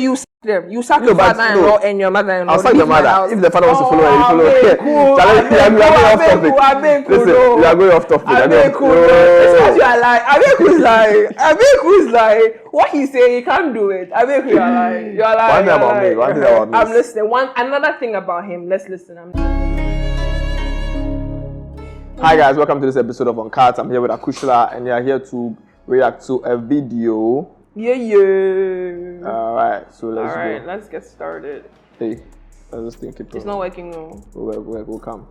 you sack them. You sack your father-in-law and your mother-in-law. I'll sack the mother. If the father wants to follow, you follow. Listen, you are going off topic. It's you are like, Abeku's like, what he say, he can't do it. Abeku, you are like. One thing about me. I'm listening. Another thing about him. Let's listen. Hi guys, welcome to this episode of Uncut. I'm here with Acushla, and we are here to react to a video. Yeah. Alright, so let's go. Alright, let's get started. Hey, let's just think it. It's not working though. We'll come.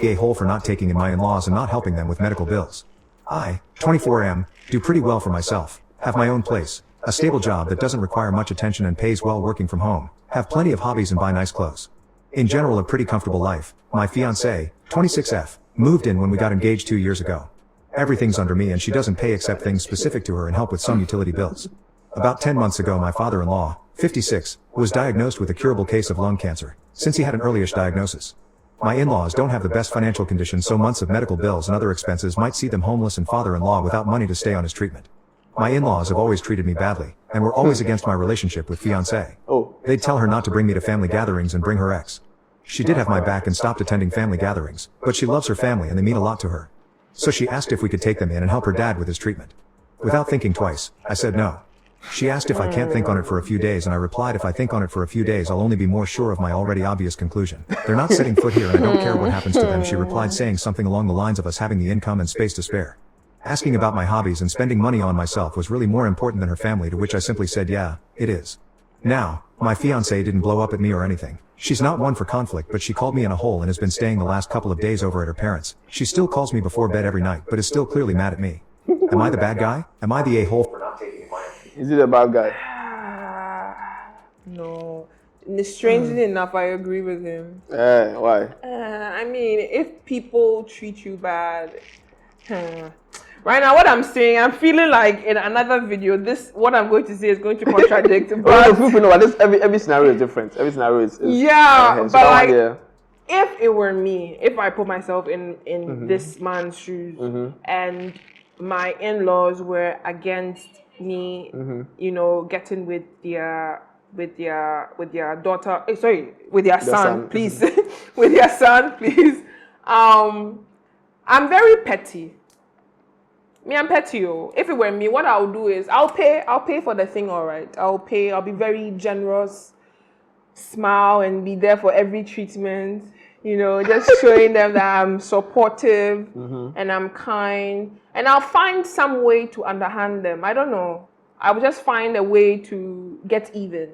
A hole for not taking in my in-laws and not helping them with medical bills. I, 24 am, do pretty well for myself, have my own place, a stable job that doesn't require much attention and pays well working from home, have plenty of hobbies and buy nice clothes. In general, a pretty comfortable life. My fiancée, 26F, moved in when we got engaged 2 years ago. Everything's under me and she doesn't pay except things specific to her and help with some utility bills. About 10 months ago, my father-in-law, 56, was diagnosed with a curable case of lung cancer, since he had an earlyish diagnosis. My in-laws don't have the best financial condition, so months of medical bills and other expenses might see them homeless and father-in-law without money to stay on his treatment. My in-laws have always treated me badly, and were always against my relationship with fiancée. They'd tell her not to bring me to family gatherings and bring her ex. She did have my back and stopped attending family gatherings, but she loves her family and they mean a lot to her. So she asked if we could take them in and help her dad with his treatment. Without thinking twice, I said no. She asked if I can't think on it for a few days, and I replied if I think on it for a few days I'll only be more sure of my already obvious conclusion. They're not setting foot here and I don't care what happens to them, she replied, saying something along the lines of us having the income and space to spare. Asking about my hobbies and spending money on myself was really more important than her family, to which I simply said yeah, it is. Now, my fiancée didn't blow up at me or anything. She's not one for conflict, but she called me in a hole and has been staying the last couple of days over at her parents'. She still calls me before bed every night, but is still clearly mad at me. Am I the bad guy? Am I the a-hole for not taking money? Is he the bad guy? No. Strangely enough, I agree with him. Why? I mean, if people treat you bad... Right now, what I'm saying, I'm feeling like in another video, what I'm going to say is going to contradict. But every scenario is different. Every scenario is yeah, but like, if it were me, if I put myself in this man's shoes, and my in-laws were against me, you know, getting with their daughter, with their son, please, with their son, please. I'm very petty. I'm petty. If it were me, what I'll do is I'll pay for the thing, all right. I'll be very generous, smile and be there for every treatment, you know, just showing them that I'm supportive and I'm kind, and I'll find some way to underhand them. I don't know. I will just find a way to get even.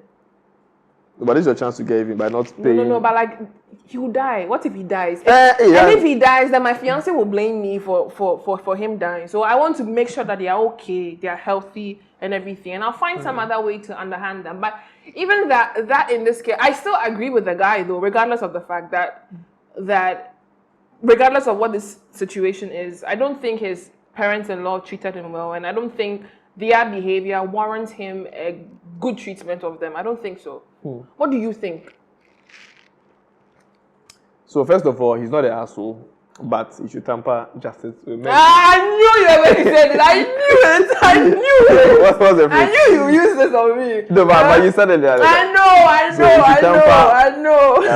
But this is your chance to get even by not paying. No, but like, he will die. What if he dies? And if he dies, then my fiancé will blame me for him dying. So I want to make sure that they are okay, they are healthy and everything. And I'll find some other way to underhand them. But even that in this case, I still agree with the guy though, regardless of the fact that regardless of what this situation is, I don't think his parents-in-law treated him well, and I don't think their behavior warrants him a good treatment of them. I don't think so. What do you think? So first of all, he's not an asshole, but he should temper justice with men. I knew you already said it. I knew it. What was the phrase? I knew you used this on me. No, but you said it there. I know.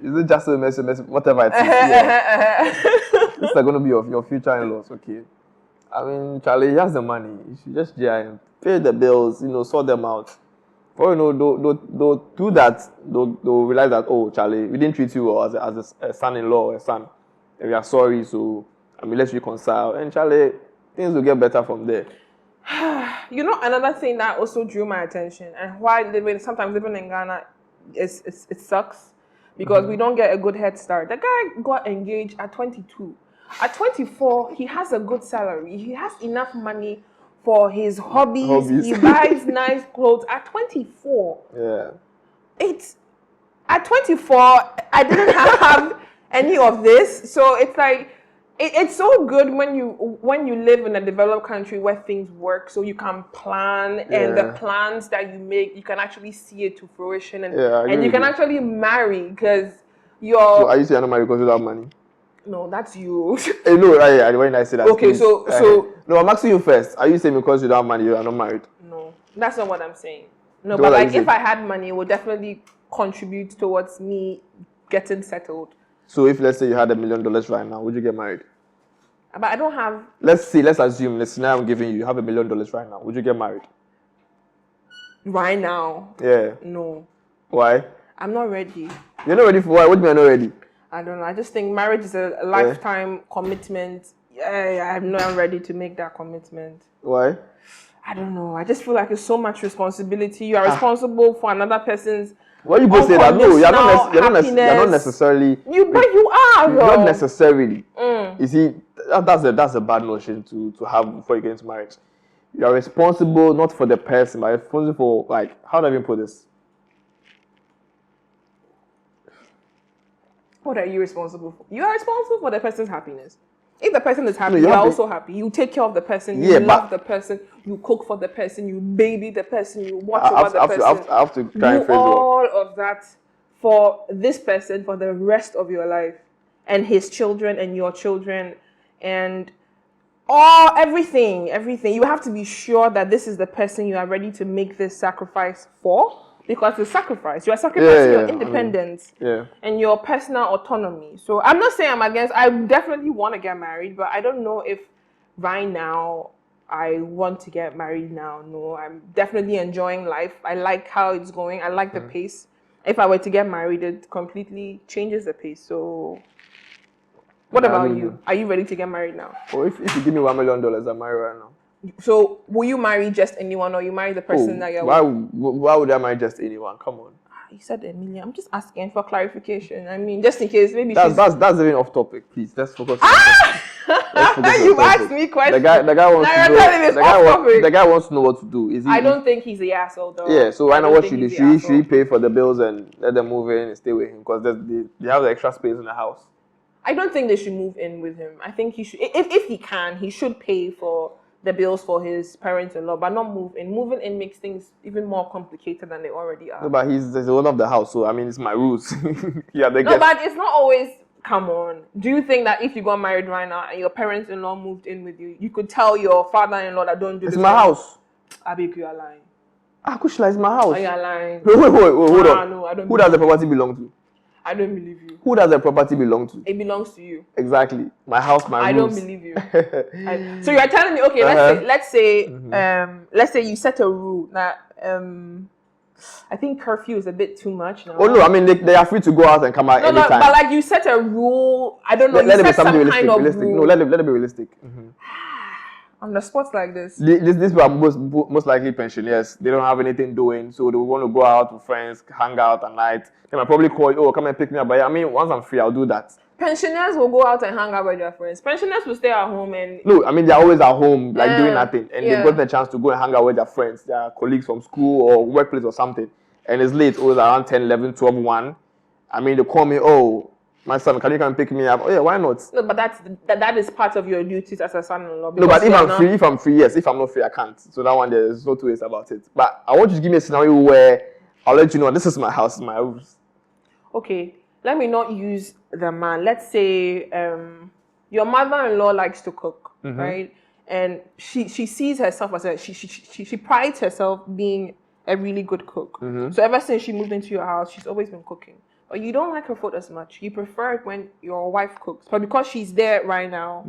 Is it justice with men, whatever it is? Yeah. This is going to be your future in-laws, okay? I mean, Charlie, he has the money. You should just pay the bills, you know, sort them out. Or, you know, they'll do that. They'll realize that, oh, Charlie, we didn't treat you well as a son-in-law or a son. And we are sorry, so I mean, let's reconcile. And Charlie, things will get better from there. You know, another thing that also drew my attention, and why sometimes living in Ghana, it sucks, because we don't get a good head start. The guy got engaged at 22. At 24, he has a good salary. He has enough money for his hobbies. He buys nice clothes. At 24, at 24, I didn't have any of this. So it's like, it's so good when you live in a developed country where things work, so you can plan, and the plans that you make, you can actually see it to fruition, and you can actually marry, because you're... So are you saying I'm not married because you don't have money? No, that's you. No, when I say that. Okay, please. So no, I'm asking you first. Are you saying because you don't have money, you are not married? No, that's not what I'm saying. No, but like if I had money, it would definitely contribute towards me getting settled. So if let's say you had $1 million right now, would you get married? But I don't have. Let's assume the scenario I'm giving you have $1 million right now. Would you get married? Right now? Yeah. No. Why? I'm not ready. You're not ready for what? What do you mean you're not ready? I don't know. I just think marriage is a lifetime commitment. I'm not ready to make that commitment. Why? I don't know. I just feel like it's so much responsibility. You are responsible for another person's. Why you both say that? No, you're not necessarily. But you are. Not necessarily. You see, that's a bad notion to have before you get into marriage. You are responsible not for the person, but responsible for, like, how do I even put this? What are you responsible for? You are responsible for the person's happiness. If the person is happy, you are also happy. You take care of the person, you love the person, you cook for the person, you baby the person, you watch over the person. I have to try and phrase all of that for this person for the rest of your life, and his children and your children, and everything. You have to be sure that this is the person you are ready to make this sacrifice for. Because it's sacrifice. You are sacrificing your independence and your personal autonomy. So I'm not saying I'm against. I definitely want to get married, but I don't know if right now I want to get married now. No, I'm definitely enjoying life. I like how it's going. I like the pace. If I were to get married, it completely changes the pace. So what about you? Are you ready to get married now? Or if you give me $1 million, I'm married right now. So, will you marry just anyone, or you marry the person that you're with? Why would I marry just anyone? Come on. You said $1 million. I'm just asking for clarification. I mean, just in case, maybe that's even off topic. Please, let's focus. You asked me questions. The guy wants to know. The guy wants to know what to do. I don't think he's the asshole though. Yeah. So I know what should do. Should he pay for the bills and let them move in and stay with him because they have the extra space in the house? I don't think they should move in with him. I think he should, if he can, he should pay for the bills for his parents-in-law, but not move in. Moving in makes things even more complicated than they already are. No, but he's the owner of the house, so I mean, it's my rules. But it's not always. Come on. Do you think that if you got married right now and your parents-in-law moved in with you, you could tell your father-in-law that don't do this? It's my house. Abeku, you are lying. Acushla is my house. You are lying. Wait, hold on. No, I don't. Who does the property belong to? I don't believe you. Who does the property belong to? It belongs to you. Exactly. My house, my rules. I don't believe you. So you are telling me, okay, let's say you set a rule that I think curfew is a bit too much now. Oh no, I mean they are free to go out and come out anytime. No, but like you set a rule. I don't know. Let it be something realistic. No, let it be realistic. On the spots like this. These people are most likely pensioners. They don't have anything doing, so they want to go out with friends, hang out at night. They might probably call you, oh, come and pick me up. But I mean, once I'm free, I'll do that. Pensioners will go out and hang out with their friends. Pensioners will stay at home and... No, I mean, they're always at home, like doing nothing. And they've got the chance to go and hang out with their friends, their colleagues from school or workplace or something. And it's late, always around 10, 11, 12, 1. I mean, they call me, oh, my son, can you come pick me up? Oh, yeah, why not? No, but that is part of your duties as a son-in-law. No, but if I'm free, yes. If I'm not free, I can't. So that one, there's no two ways about it. But I want you to give me a scenario where I'll let you know, this is my house, my rules. Okay, let me not use the man. Let's say your mother-in-law likes to cook, right? And she sees herself as she prides herself being a really good cook. So ever since she moved into your house, she's always been cooking. But you don't like her food as much. You prefer it when your wife cooks. But because she's there right now,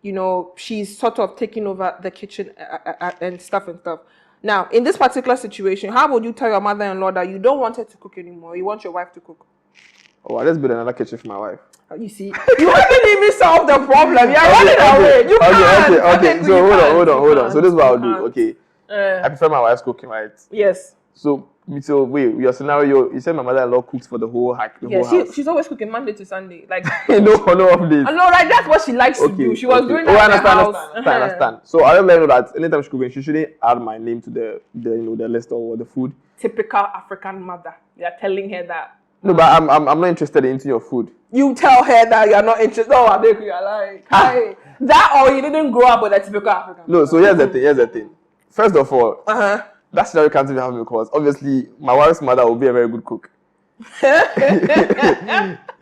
you know, she's sort of taking over the kitchen and stuff. Now, in this particular situation, how would you tell your mother-in-law that you don't want her to cook anymore? You want your wife to cook? Oh, I'll just build another kitchen for my wife. You see, you haven't even solved the problem. You're running away. You can't. Okay. So hold on. So this is what I'll do. Okay. I prefer my wife's cooking, right? Yes. So wait, your scenario, you said my mother-in-law cooks for the whole house. She's always cooking Monday to Sunday. Like no updates. I know, right? That's what she likes to do. She was doing that in the house. I understand. So I don't let her know that anytime she's cooking, she shouldn't add my name to the list or the food. Typical African mother. You're telling her that. No, but I'm not interested in eating your food. You tell her that you're not interested. Oh, Abeku, you're like, hey. That or you didn't grow up with a typical African. No, so here's the thing. First of all, that scenario can't even happen because obviously my wife's mother will be a very good cook.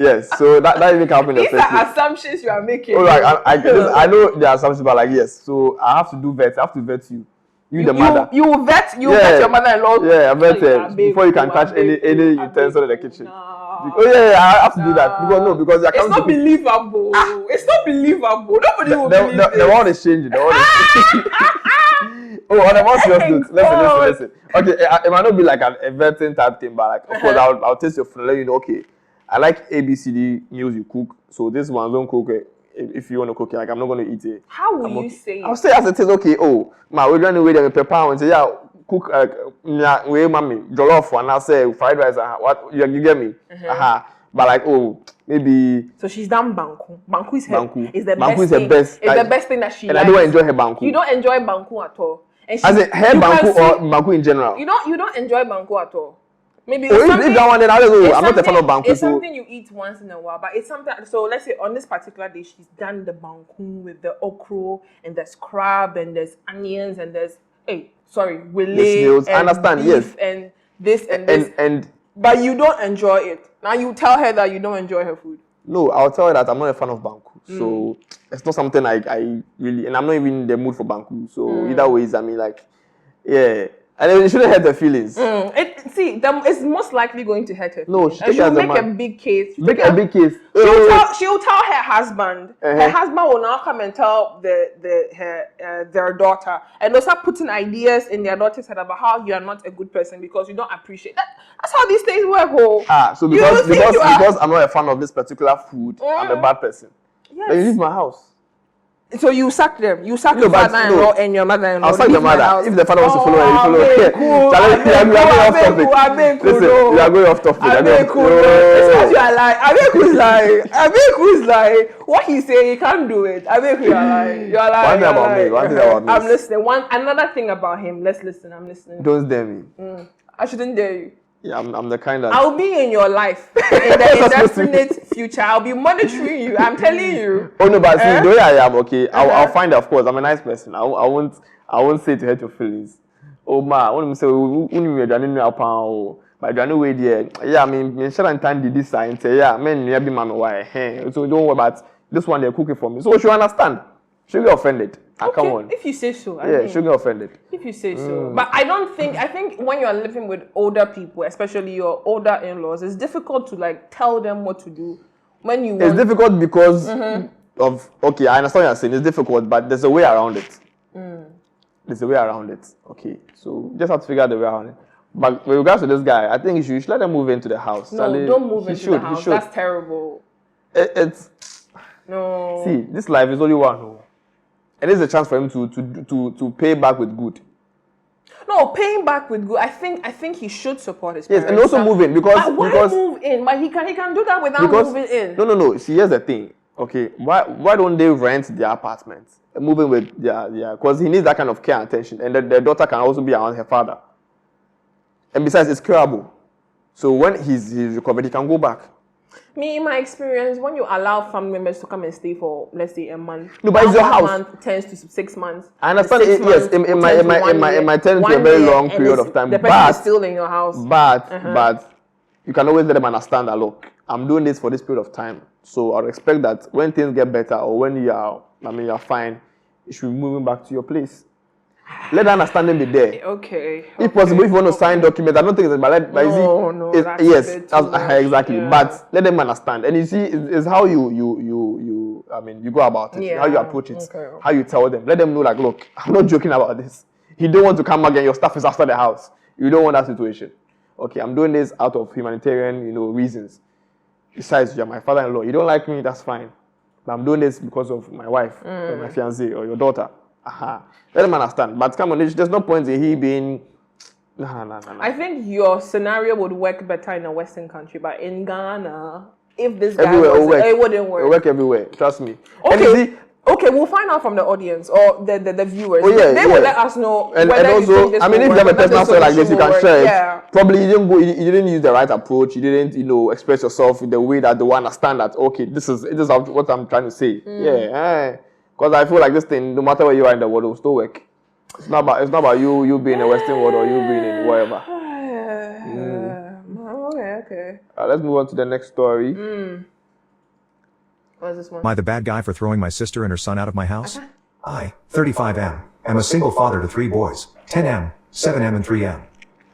Yes, so that even can't happen. These are assumptions you are making. Oh, like I know there are assumptions, but like yes, so I have to do vet. I have to vet you. the mother. You vet your mother-in-law. Yeah, I vet her before you can touch any utensil in the kitchen. Nah. Oh yeah, I have to do that because it's not believable. It's not believable. Nobody will believe this. The world is changing. The world is changing. Oh, on a more serious note, listen. Okay, it might not be like an vetting type thing, but like, of course, I'll taste your food and let you know. Okay, I like ABCD meals you cook, so this one don't cook it. If you want to cook it, like I'm not going to eat it. How will you say it? I'll say as it is. Okay, oh, we're going to wait and prepare and say, yeah, cook we mommy jollof and I say fried rice. What you get me? But like, oh, maybe. So she's done banku. Banku is the best. It's the best thing that she likes. And I don't enjoy her banku. You don't enjoy banku at all. And as in her banku or banku in general. You don't enjoy banku at all. Maybe if that one, then I don't know. I'm not a fan of banku. It's something you eat once in a while, but it's something. So let's say on this particular day, she's done the banku with the okra and there's crab and there's onions and there's willy. I understand. Yes. And this and this. But you don't enjoy it. Now you tell her that you don't enjoy her food. No, I'll tell her that I'm not a fan of banku. So it's not something I really, and I'm not even in the mood for banku. So either ways, I mean, like, yeah. And it shouldn't hurt her feelings. It's most likely going to hurt her feelings. No, she'll make a big case. A big case. She'll tell her husband. Her husband will now come and tell their daughter, and they'll start putting ideas in their daughter's head about how you are not a good person because you don't appreciate that. That's how these things work. So because I'm not a fan of this particular food, I'm a bad person. Yes. Then you leave my house. So you sack them. You sack your father-in-law and your mother-in-law. I'll sack the mother. If the father wants to follow, you follow. We are going off topic. Because you are like, Abeku is like, what he say, he can't do it. Abeku, you are like. One thing about me. I'm listening. Another thing about him. Let's listen. I'm listening. Don't dare me. I shouldn't dare you. Yeah, I'm the kind that... I'll be in your life in the indefinite future. I'll be monitoring you. I'm telling you. Oh no, but see, the way I am, okay, I'll find, of course, I'm a nice person. I won't say to hurt your feelings. Oh ma, when you say, but I know way there. Yeah, I mean, shall I did this and say, yeah, man, you be man, why? So don't worry about this one. They're cooking for me, so she understand. She'll get offended. Okay, come on. If you say so. She'll get offended. If you say so. But I think when you're living with older people, especially your older in-laws, it's difficult to like tell them what to do when you want. It's difficult because of, okay, I understand what you're saying. It's difficult, but there's a way around it. There's a way around it. Okay, so just have to figure out the way around it. But with regards to this guy, I think you should let him move into the house. No, don't move into the house. That's terrible. No. See, this life is only one. And there's a chance for him to pay back with good. No, paying back with good. I think he should support his parents. Yes, and also move in because move in? But he can do that without moving in. No. See, here's the thing. Okay, why don't they rent their apartments? Moving with their because he needs that kind of care and attention, and their daughter can also be around her father. And besides, it's curable. So when he's recovered, he can go back. Me, in my experience, when you allow family members to come and stay for, let's say, a month, no, but it's your house. 1 month turns to 6 months. I understand. Yes, it might turn into a very long period of time. The person is still in your house. But you can always let them understand that, look, I'm doing this for this period of time. So I expect that when things get better or when you're fine, you should be moving back to your place. Let the understanding be there. Okay. If possible, if you want to sign documents, I don't think it's but yes, exactly. Yeah. But let them understand. And you see, it's how you go about it, how you approach it, how you tell them. Let them know, like, look, I'm not joking about this. You don't want to come back and your stuff is after the house. You don't want that situation. Okay, I'm doing this out of humanitarian, reasons. Besides, you're my father-in-law. You don't like me, that's fine. But I'm doing this because of my wife, or my fiancée, or your daughter. Let them understand. But come on, there's no point in he being... No. I think your scenario would work better in a Western country, but in Ghana, if this guy it wouldn't work. It work everywhere, trust me. Okay, we'll find out from the audience or the viewers. They will let us know and also, if you have a personal story like this, you can share it. Yeah. Probably you didn't use the right approach. You didn't, express yourself in the way that they will understand that, okay, this is what I'm trying to say. Because I feel like this thing, no matter where you are in the world, it will still work. It's not about you being in the Western world or you being in wherever. Okay. Let's move on to the next story. What's this one? Am I the bad guy for throwing my sister and her son out of my house? I, 35M, am a single father to 3 boys, 10M, 7M and 3M.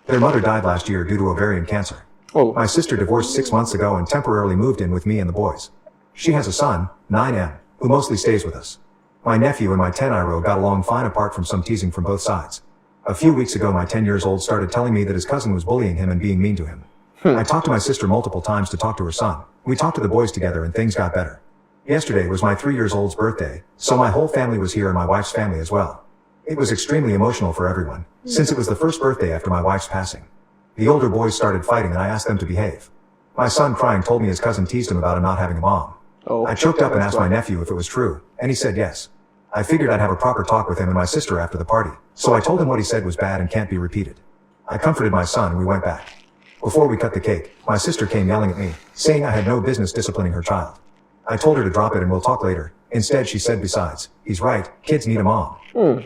Their mother died last year due to ovarian cancer. Oh. My sister divorced 6 months ago and temporarily moved in with me and the boys. She has a son, 9M, who mostly stays with us. My nephew and my 10-year-old got along fine apart from some teasing from both sides. A few weeks ago my 10-year-old started telling me that his cousin was bullying him and being mean to him. I talked to my sister multiple times to talk to her son. We talked to the boys together and things got better. Yesterday was my 3-year-old's birthday, so my whole family was here and my wife's family as well. It was extremely emotional for everyone, since it was the first birthday after my wife's passing. The older boys started fighting and I asked them to behave. My son crying told me his cousin teased him about him not having a mom. Oh, I choked up and asked my nephew if it was true, and he said yes. I figured I'd have a proper talk with him and my sister after the party, so I told him what he said was bad and can't be repeated. I comforted my son and we went back. Before we cut the cake, my sister came yelling at me, saying I had no business disciplining her child. I told her to drop it and we'll talk later. Instead, she said besides, he's right, kids need a mom.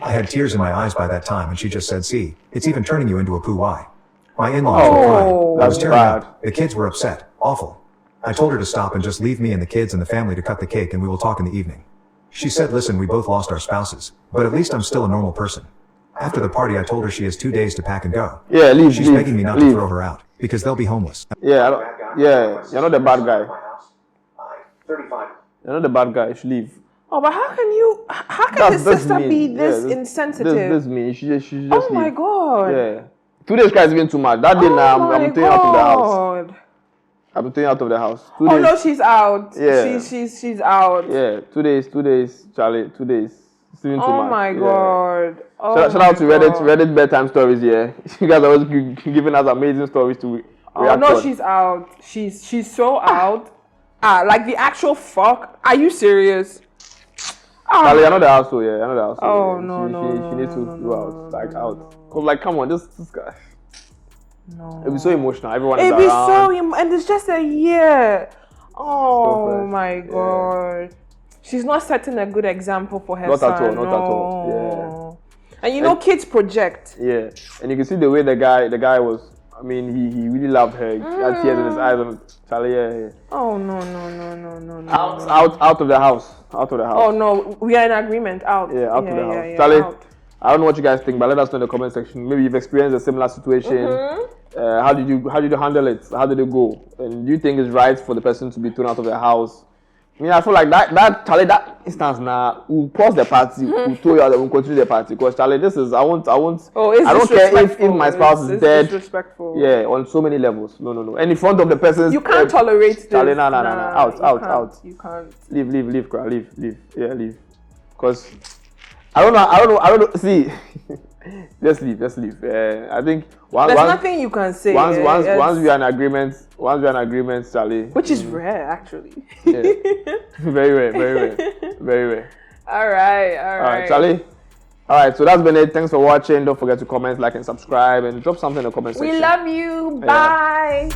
I had tears in my eyes by that time and she just said, see, it's even turning you into a poo why. My in-laws were crying. I was tearing up. The kids were upset. Awful. I told her to stop and just leave me and the kids and the family to cut the cake and we will talk in the evening. She said, listen, we both lost our spouses, but at least I'm still a normal person. After the party, I told her she has 2 days to pack and go. Yeah, leave. She's begging me not to throw her out, because they'll be homeless. Yeah, you're not the bad guy. You're not the bad guy. You should leave. Oh, but how can his sister be this insensitive? This mean. She just Oh leave. my God. Yeah. 2 days cry is even too much. That day now, I'm throwing out of the house. I'm throwing out of the house. 2 days. Oh no, she's out. Yeah. She's out. Yeah, 2 days, Charlie, 2 days. It's even too much. Oh my God. Oh Shout out to Reddit bedtime stories, yeah. You guys are always giving us amazing stories to react Oh no, on. she's out. She's so out. Like the actual fuck. Are you serious? Charlie, you're not the household, yeah. You're not the household. Oh yeah. no, She needs to go out, like out. Cause like, come on, this guy. No. It'll be so emotional. Everyone is It'd be around. and it's just a year. Oh So fresh. my God. She's not setting a good example for her Not son. at all, not at all. And you know, kids project. Yeah, and you can see the way the guy was. I mean, he really loved her. He had tears in his eyes. And Charlie, yeah. Oh no. Out of the house. Out of the house. Oh no, we are in agreement. Out. Yeah, out of the house. Yeah, Charlie, out. I don't know what you guys think, but let us know in the comment section. Maybe you've experienced a similar situation. How did you handle it? How did it go? And do you think it's right for the person to be thrown out of the house? I mean, I feel like that Charlie, that instance now, we'll pause the party, we'll throw you out, we'll continue the party. Because Charlie, this is I won't. Oh, it's I don't care if my spouse is dead. Disrespectful. Yeah, on so many levels. No. And in front of the person, You can't tolerate this. Charlie, no. Out. You can't. Leave, cry, leave. Yeah, leave. Because I don't know. See, just leave. I think there's nothing you can say. Once we are in agreement, Charlie. Which is rare, actually. Yeah. Very rare. All right, Charlie. All right, so that's been it. Thanks for watching. Don't forget to comment, like, and subscribe, and drop something in the comment section. We love you. Bye.